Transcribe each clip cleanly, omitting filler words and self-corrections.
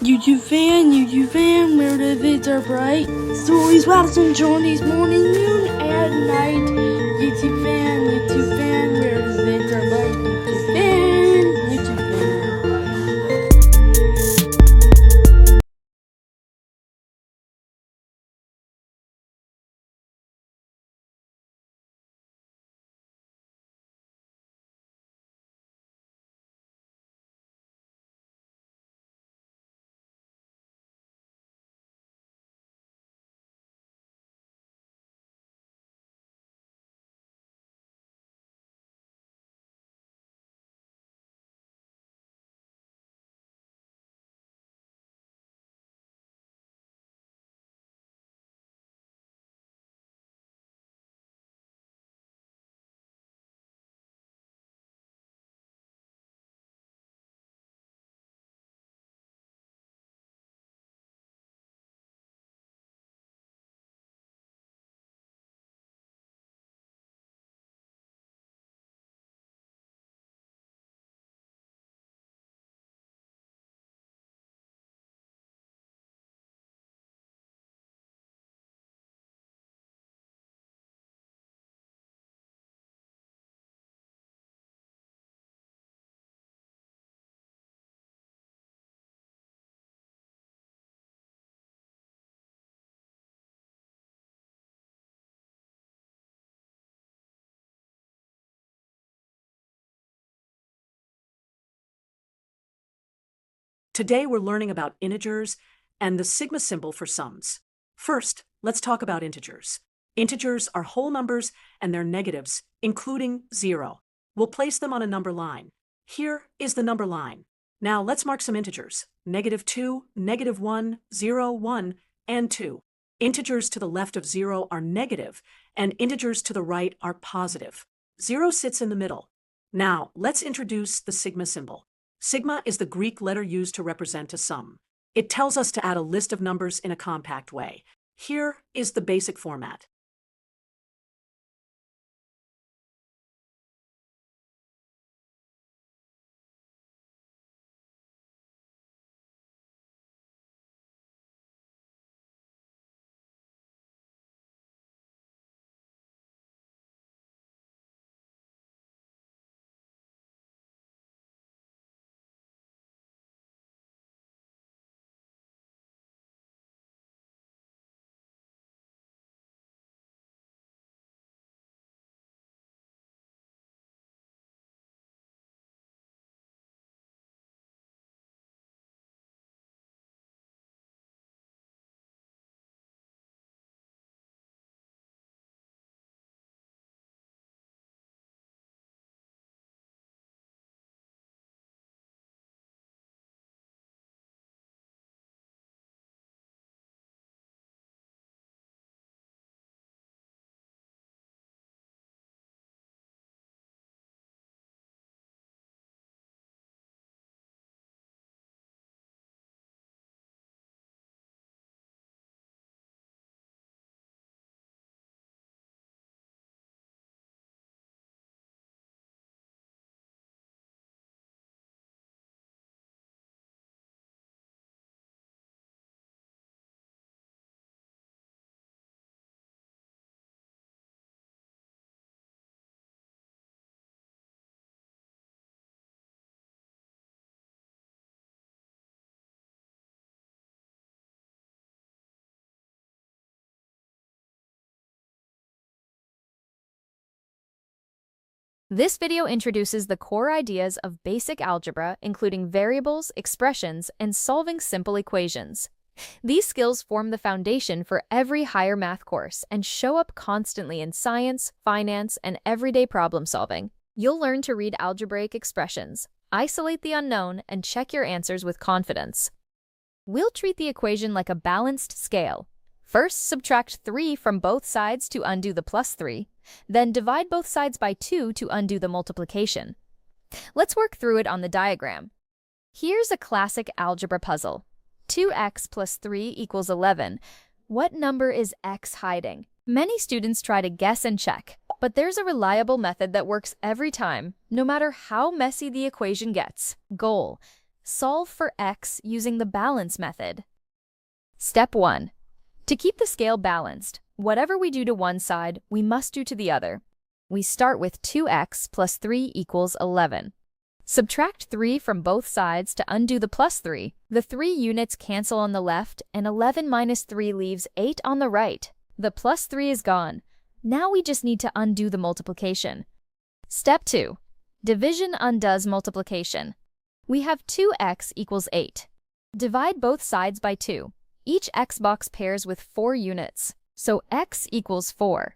YouTube fan, where the vids are bright. Stories, Watson, Johnny's morning, noon, and night. YouTube fan, where the vids are bright. YouTube fan. Today we're learning about integers and the sigma symbol for sums. First, let's talk about integers. Integers are whole numbers and their negatives, including 0. We'll place them on a number line. Here is the number line. Now let's mark some integers. -2, -1, 0, 1, and 2. Integers to the left of 0 are negative, and integers to the right are positive. 0 sits in the middle. Now let's introduce the sigma symbol. Sigma is the Greek letter used to represent a sum. It tells us to add a list of numbers in a compact way. Here is the basic format. This video introduces the core ideas of basic algebra, including variables, expressions, and solving simple equations. These skills form the foundation for every higher math course and show up constantly in science, finance, and everyday problem solving. You'll learn to read algebraic expressions, isolate the unknown, and check your answers with confidence. We'll treat the equation like a balanced scale. First, subtract 3 from both sides to undo the +3, then divide both sides by 2 to undo the multiplication. Let's work through it on the diagram. Here's a classic algebra puzzle. 2x plus 3 equals 11. What number is x hiding? Many students try to guess and check, but there's a reliable method that works every time, no matter how messy the equation gets. Goal: Solve for x using the balance method. Step 1. To keep the scale balanced, whatever we do to one side, we must do to the other. We start with 2x plus 3 equals 11. Subtract 3 from both sides to undo the plus 3. The 3 units cancel on the left, and 11 minus 3 leaves 8 on the right. The plus 3 is gone. Now we just need to undo the multiplication. Step 2. Division undoes multiplication. We have 2x equals 8. Divide both sides by 2. Each x box pairs with 4 units, so x equals 4.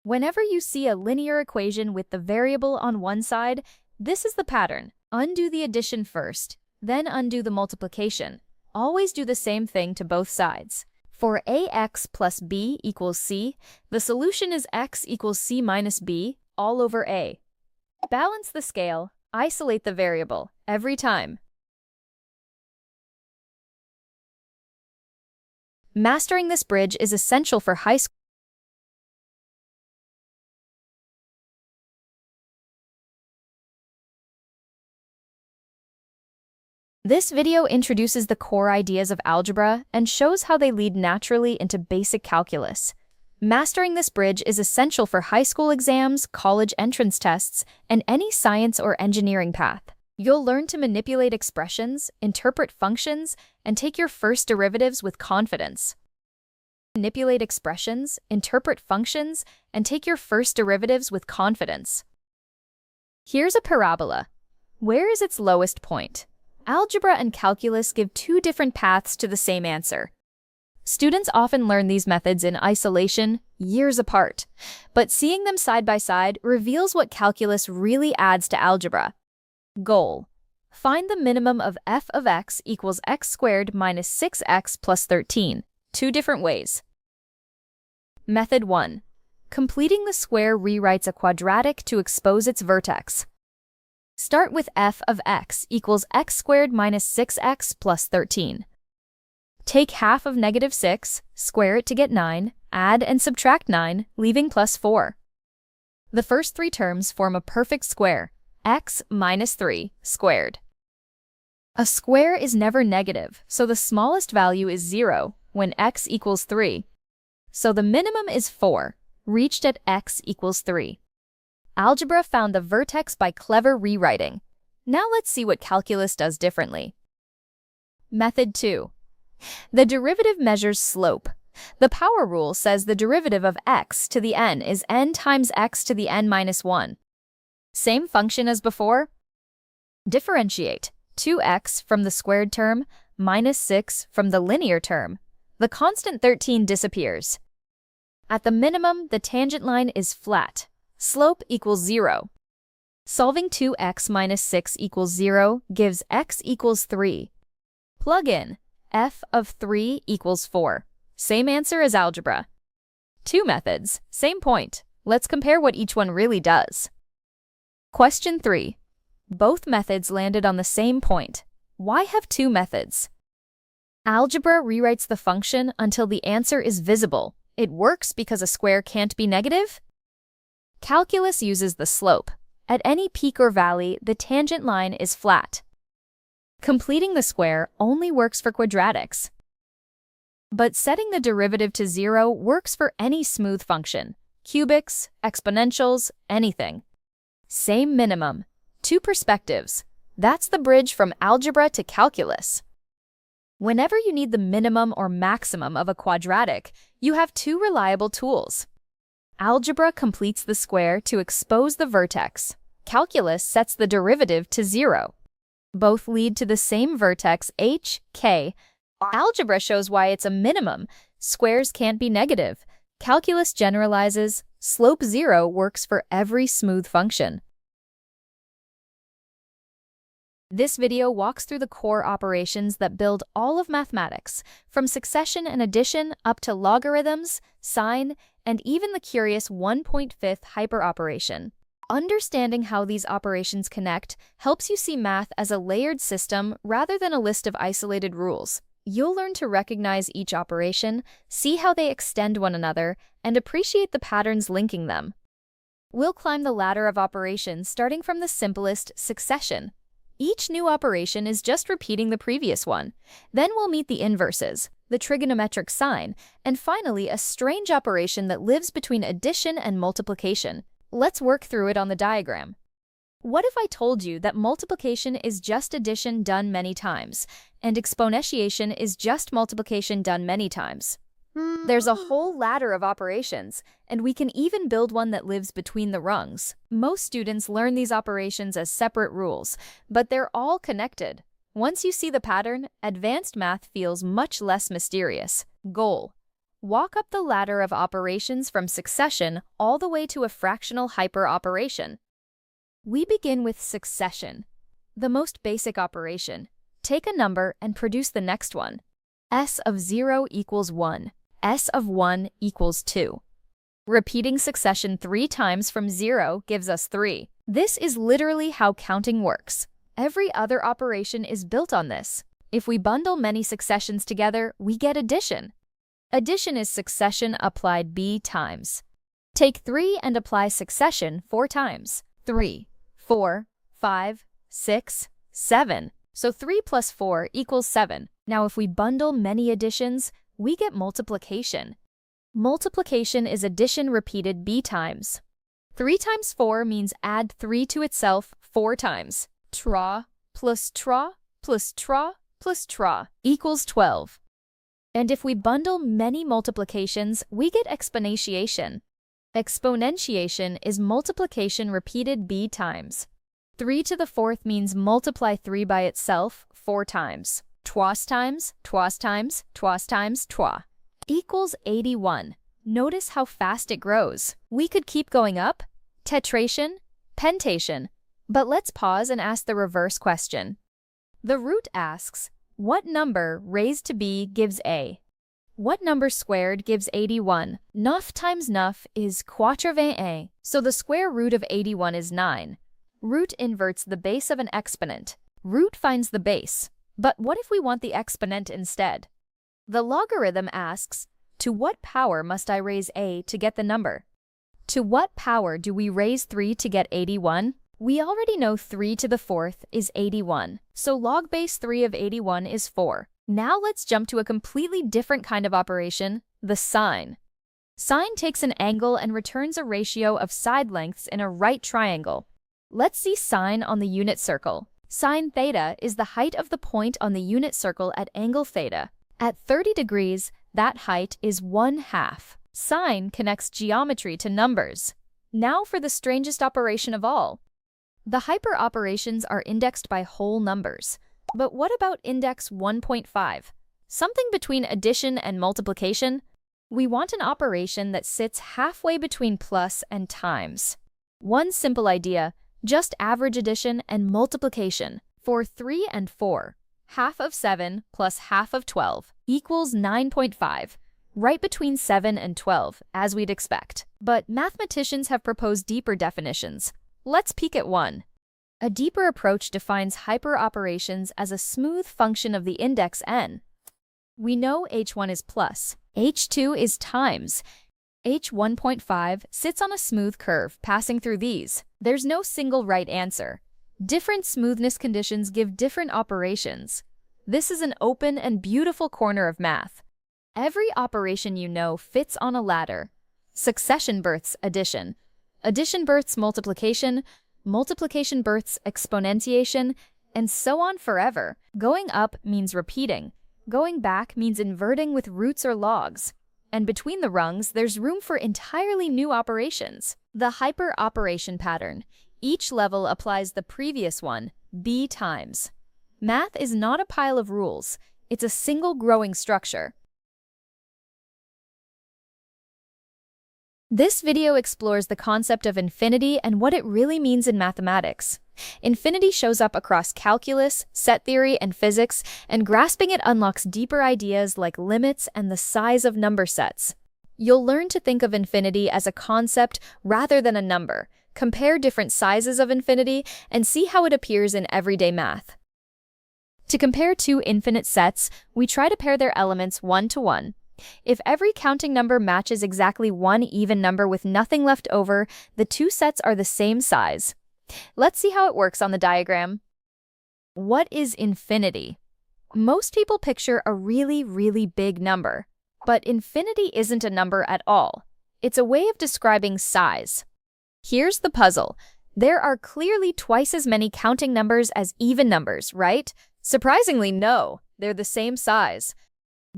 Whenever you see a linear equation with the variable on one side, this is the pattern. Undo the addition first, then undo the multiplication. Always do the same thing to both sides. For ax plus b equals c, the solution is x equals c minus b all over a. Balance the scale, isolate the variable, every time. Mastering this bridge is essential for high school. This video introduces the core ideas of algebra and shows how they lead naturally into basic calculus. Mastering this bridge is essential for high school exams, college entrance tests, and any science or engineering path. You'll learn to manipulate expressions, interpret functions, and take your first derivatives with confidence. Manipulate expressions, interpret functions, and take your first derivatives with confidence. Here's a parabola. Where is its lowest point? Algebra and calculus give two different paths to the same answer. Students often learn these methods in isolation, years apart, but seeing them side by side reveals what calculus really adds to algebra. Goal: find the minimum of f of x equals x squared minus 6x plus 13. Two different ways. Method 1. Completing the square rewrites a quadratic to expose its vertex. Start with f of x equals x squared minus 6x plus 13. Take half of negative 6, square it to get 9, add and subtract 9, leaving plus 4. The first three terms form a perfect square, x minus 3 squared. A square is never negative, so the smallest value is 0 when x equals 3. So the minimum is 4, reached at x equals 3. Algebra found the vertex by clever rewriting. Now let's see what calculus does differently. Method 2. The derivative measures slope. The power rule says the derivative of x to the n is n times x to the n minus 1. Same function as before. Differentiate 2x from the squared term minus 6 from the linear term. The constant 13 disappears. At the minimum, the tangent line is flat. Slope equals 0. Solving 2x minus 6 equals 0 gives x equals 3. Plug in f of 3 equals 4. Same answer as algebra. Two methods, same point. Let's compare what each one really does. Question 3. Both methods landed on the same point. Why have two methods? Algebra rewrites the function until the answer is visible. It works because a square can't be negative. Calculus uses the slope. At any peak or valley, the tangent line is flat. Completing the square only works for quadratics. But setting the derivative to 0 works for any smooth function, cubics, exponentials, anything. Same minimum. Two perspectives. That's the bridge from algebra to calculus. Whenever you need the minimum or maximum of a quadratic, you have two reliable tools. Algebra completes the square to expose the vertex. Calculus sets the derivative to 0. Both lead to the same vertex h, k. Algebra shows why it's a minimum. Squares can't be negative. Calculus generalizes. Slope 0 works for every smooth function. This video walks through the core operations that build all of mathematics, from succession and addition up to logarithms, sine, and even the curious 1.5 hyperoperation. Understanding how these operations connect helps you see math as a layered system rather than a list of isolated rules. You'll learn to recognize each operation, see how they extend one another, and appreciate the patterns linking them. We'll climb the ladder of operations starting from the simplest, succession. Each new operation is just repeating the previous one. Then we'll meet the inverses, the trigonometric sign, and finally a strange operation that lives between addition and multiplication. Let's work through it on the diagram. What if I told you that multiplication is just addition done many times, and exponentiation is just multiplication done many times? There's a whole ladder of operations, and we can even build one that lives between the rungs. Most students learn these operations as separate rules, but they're all connected. Once you see the pattern, advanced math feels much less mysterious. Goal: walk up the ladder of operations from succession all the way to a fractional hyperoperation. We begin with succession, the most basic operation. Take a number and produce the next one. S of 0 equals 1. S of 1 equals 2. Repeating succession 3 times from 0 gives us 3. This is literally how counting works. Every other operation is built on this. If we bundle many successions together, we get addition. Addition is succession applied b times. Take 3 and apply succession 4 times. 3, 4, 5, 6, 7. So 3 plus 4 equals 7. Now if we bundle many additions, we get multiplication. Multiplication is addition repeated b times. 3 times 4 means add 3 to itself 4 times. Tra plus tra plus tra plus tra equals 12. And if we bundle many multiplications, we get exponentiation. Exponentiation is multiplication repeated b times. 3 to the 4th means multiply 3 by itself 4 times. Twice times, twice times, twice times, twa equals 81. Notice how fast it grows. We could keep going up. Tetration, pentation. But let's pause and ask the reverse question. The root asks, what number raised to b gives a? What number squared gives 81? 9 times 9 is 81. So the square root of 81 is 9. Root inverts the base of an exponent. Root finds the base. But what if we want the exponent instead? The logarithm asks, to what power must I raise a to get the number? To what power do we raise 3 to get 81? We already know 3 to the 4th is 81, so log base 3 of 81 is 4. Now let's jump to a completely different kind of operation, the sine. Sine takes an angle and returns a ratio of side lengths in a right triangle. Let's see sine on the unit circle. Sine theta is the height of the point on the unit circle at angle theta. At 30 degrees, that height is 1/2. Sine connects geometry to numbers. Now for the strangest operation of all. The hyperoperations are indexed by whole numbers. But what about index 1.5? Something between addition and multiplication? We want an operation that sits halfway between plus and times. One simple idea, just average addition and multiplication. For 3 and 4, half of 7 plus half of 12 equals 9.5, right between 7 and 12, as we'd expect. But mathematicians have proposed deeper definitions. Let's peek at one. A deeper approach defines hyperoperations as a smooth function of the index n. We know h1 is plus, h2 is times. h1.5 sits on a smooth curve passing through these. There's no single right answer. Different smoothness conditions give different operations. This is an open and beautiful corner of math. Every operation you know fits on a ladder. Succession births addition. Addition births multiplication. Multiplication births exponentiation, and so on forever. Going up means repeating. Going back means inverting with roots or logs. And between the rungs, there's room for entirely new operations. The hyperoperation pattern. Each level applies the previous one, b times. Math is not a pile of rules. It's a single growing structure. This video explores the concept of infinity and what it really means in mathematics. Infinity shows up across calculus, set theory, and physics, and grasping it unlocks deeper ideas like limits and the size of number sets. You'll learn to think of infinity as a concept rather than a number, compare different sizes of infinity, and see how it appears in everyday math. To compare two infinite sets, we try to pair their elements 1 to 1. If every counting number matches exactly one even number with nothing left over, the two sets are the same size. Let's see how it works on the diagram. What is infinity? Most people picture a really, really big number, but infinity isn't a number at all. It's a way of describing size. Here's the puzzle. There are clearly twice as many counting numbers as even numbers, right? Surprisingly, no, they're the same size.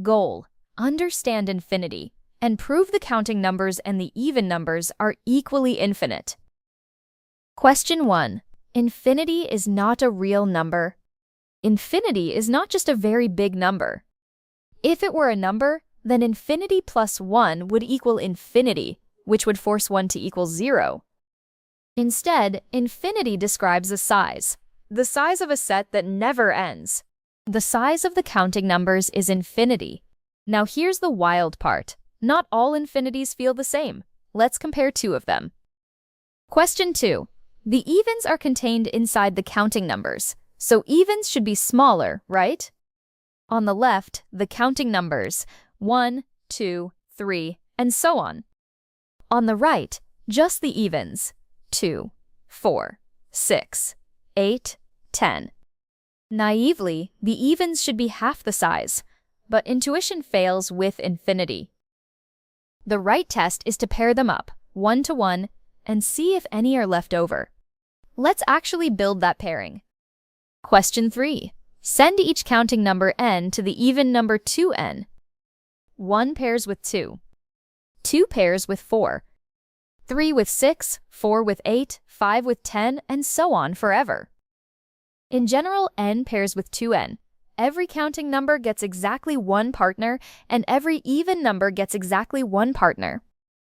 Goal: understand infinity and prove the counting numbers and the even numbers are equally infinite. Question 1. Infinity is not a real number. Infinity is not just a very big number. If it were a number, then infinity plus 1 would equal infinity, which would force 1 to equal 0. Instead, infinity describes a size, the size of a set that never ends. The size of the counting numbers is infinity. Now here's the wild part. Not all infinities feel the same. Let's compare two of them. Question 2. The evens are contained inside the counting numbers, so evens should be smaller, right? On the left, the counting numbers, 1, 2, 3, and so on. On the right, just the evens, 2, 4, 6, 8, 10. Naively, the evens should be half the size, but intuition fails with infinity. The right test is to pair them up, 1 to 1, and see if any are left over. Let's actually build that pairing. Question 3. Send each counting number n to the even number 2n. 1 pairs with 2. 2 pairs with 4. 3 with 6, 4 with 8, 5 with 10, and so on forever. In general, n pairs with 2n. Every counting number gets exactly one partner, and every even number gets exactly one partner.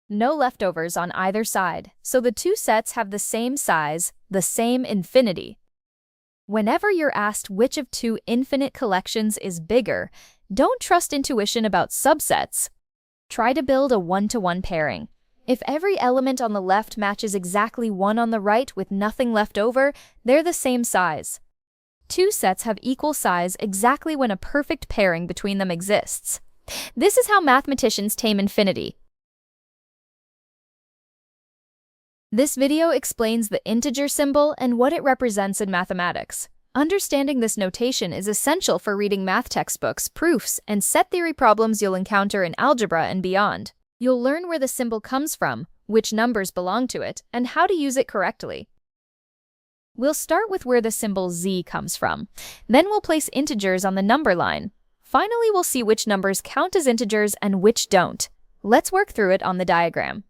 No leftovers on either side, so the two sets have the same size, the same infinity. Whenever you're asked which of two infinite collections is bigger, don't trust intuition about subsets. Try to build a 1-to-1 pairing. If every element on the left matches exactly one on the right with nothing left over, they're the same size. Two sets have equal size exactly when a perfect pairing between them exists. This is how mathematicians tame infinity. This video explains the integer symbol and what it represents in mathematics. Understanding this notation is essential for reading math textbooks, proofs, and set theory problems you'll encounter in algebra and beyond. You'll learn where the symbol comes from, which numbers belong to it, and how to use it correctly. We'll start with where the symbol z comes from. Then we'll place integers on the number line. Finally, we'll see which numbers count as integers and which don't. Let's work through it on the diagram.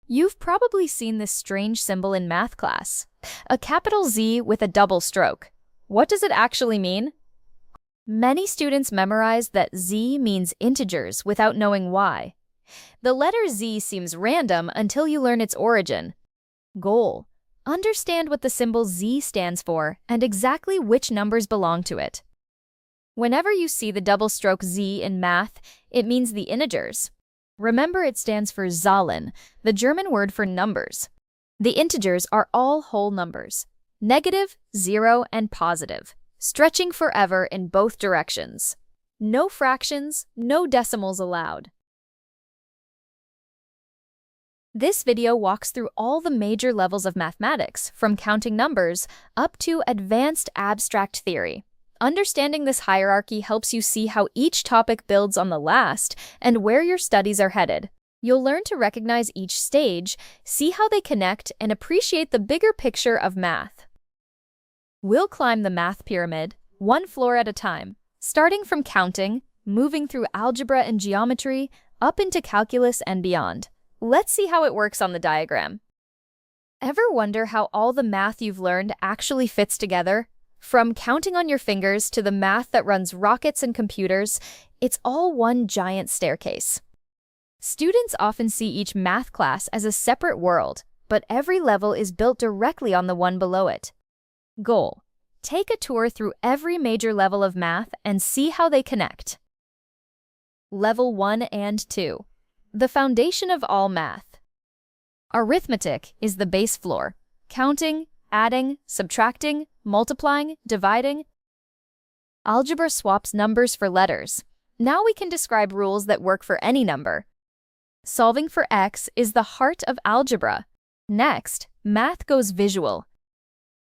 You've probably seen this strange symbol in math class, a capital Z with a double stroke. What does it actually mean? Many students memorize that Z means integers without knowing why. The letter Z seems random until you learn its origin. Goal: understand what the symbol Z stands for and exactly which numbers belong to it. Whenever you see the double stroke Z in math, it means the integers. Remember, it stands for Zahlen, the German word for numbers. The integers are all whole numbers, negative, 0, and positive, stretching forever in both directions. No fractions, no decimals allowed. This video walks through all the major levels of mathematics, from counting numbers up to advanced abstract theory. Understanding this hierarchy helps you see how each topic builds on the last and where your studies are headed. You'll learn to recognize each stage, see how they connect, and appreciate the bigger picture of math. We'll climb the math pyramid, one floor at a time, starting from counting, moving through algebra and geometry, up into calculus and beyond. Let's see how it works on the diagram. Ever wonder how all the math you've learned actually fits together? From counting on your fingers to the math that runs rockets and computers, it's all one giant staircase. Students often see each math class as a separate world, but every level is built directly on the one below it. Goal: take a tour through every major level of math and see how they connect. Level 1 and 2. The foundation of all math. Arithmetic is the base floor. Counting, adding, subtracting, multiplying, dividing. Algebra swaps numbers for letters. Now we can describe rules that work for any number. Solving for x is the heart of algebra. Next, math goes visual.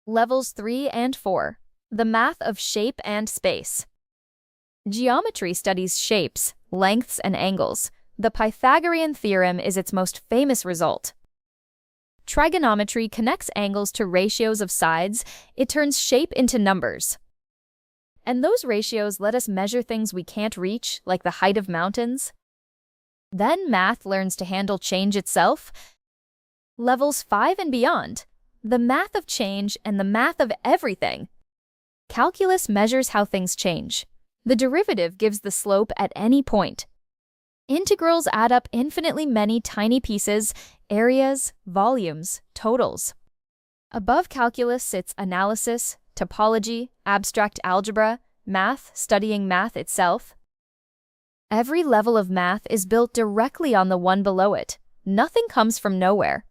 Levels 3 and 4. The math of shape and space. Geometry studies shapes, lengths, and angles. The Pythagorean theorem is its most famous result. Trigonometry connects angles to ratios of sides. It turns shape into numbers. And those ratios let us measure things we can't reach, like the height of mountains. Then math learns to handle change itself. Levels 5 and beyond. The math of change and the math of everything. Calculus measures how things change. The derivative gives the slope at any point. Integrals add up infinitely many tiny pieces, areas, volumes, totals. Above calculus sits analysis, topology, abstract algebra, math, studying math itself. Every level of math is built directly on the one below it. Nothing comes from nowhere.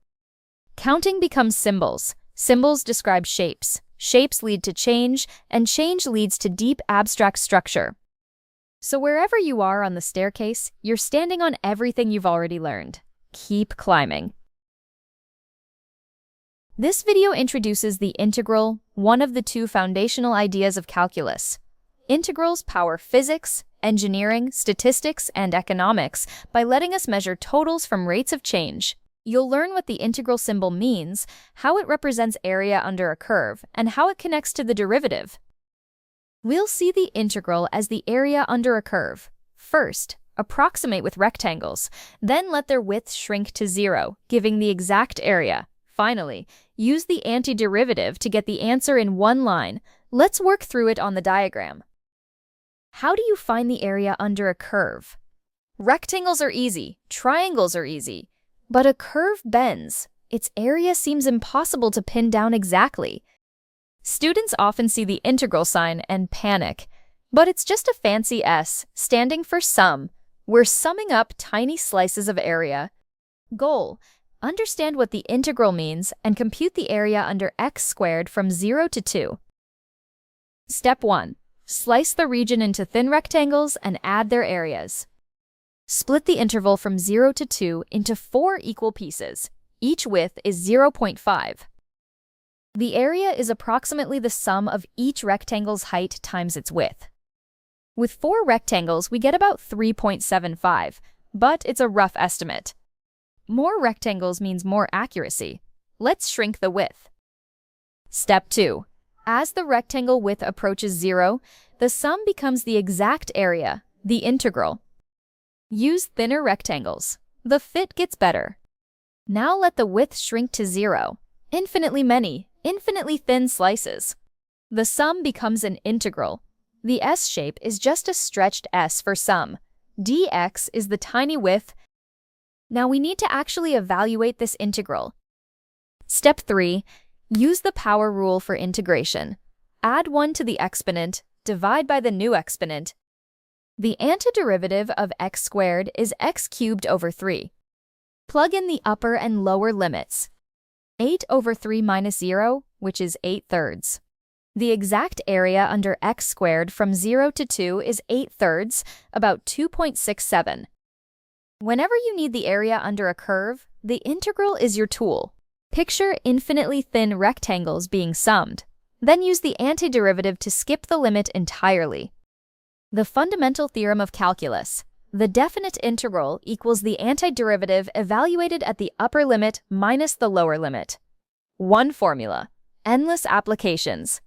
Counting becomes symbols. Symbols describe shapes. Shapes lead to change, and change leads to deep abstract structure. So wherever you are on the staircase, you're standing on everything you've already learned. Keep climbing. This video introduces the integral, one of the two foundational ideas of calculus. Integrals power physics, engineering, statistics, and economics by letting us measure totals from rates of change. You'll learn what the integral symbol means, how it represents area under a curve, and how it connects to the derivative. We'll see the integral as the area under a curve. First, approximate with rectangles, then let their width shrink to 0, giving the exact area. Finally, use the antiderivative to get the answer in one line. Let's work through it on the diagram. How do you find the area under a curve? Rectangles are easy, triangles are easy. But a curve bends. Its area seems impossible to pin down exactly. Students often see the integral sign and panic, but it's just a fancy S, standing for sum. We're summing up tiny slices of area. Goal: understand what the integral means and compute the area under x squared from 0 to 2. Step 1. Slice the region into thin rectangles and add their areas. Split the interval from 0 to 2 into 4 equal pieces. Each width is 0.5. The area is approximately the sum of each rectangle's height times its width. With 4 rectangles, we get about 3.75, but it's a rough estimate. More rectangles means more accuracy. Let's shrink the width. Step 2. As the rectangle width approaches 0, the sum becomes the exact area, the integral. Use thinner rectangles. The fit gets better. Now let the width shrink to 0. Infinitely many, infinitely thin slices. The sum becomes an integral. The S shape is just a stretched S for sum. dx is the tiny width. Now we need to actually evaluate this integral. Step 3. Use the power rule for integration. Add 1 to the exponent, divide by the new exponent. The antiderivative of x squared is x cubed over 3. Plug in the upper and lower limits. 8 over 3 minus 0, which is 8/3. The exact area under x squared from 0 to 2 is 8/3, about 2.67. Whenever you need the area under a curve, the integral is your tool. Picture infinitely thin rectangles being summed. Then use the antiderivative to skip the limit entirely. The fundamental theorem of calculus. The definite integral equals the antiderivative evaluated at the upper limit minus the lower limit. One formula. Endless applications.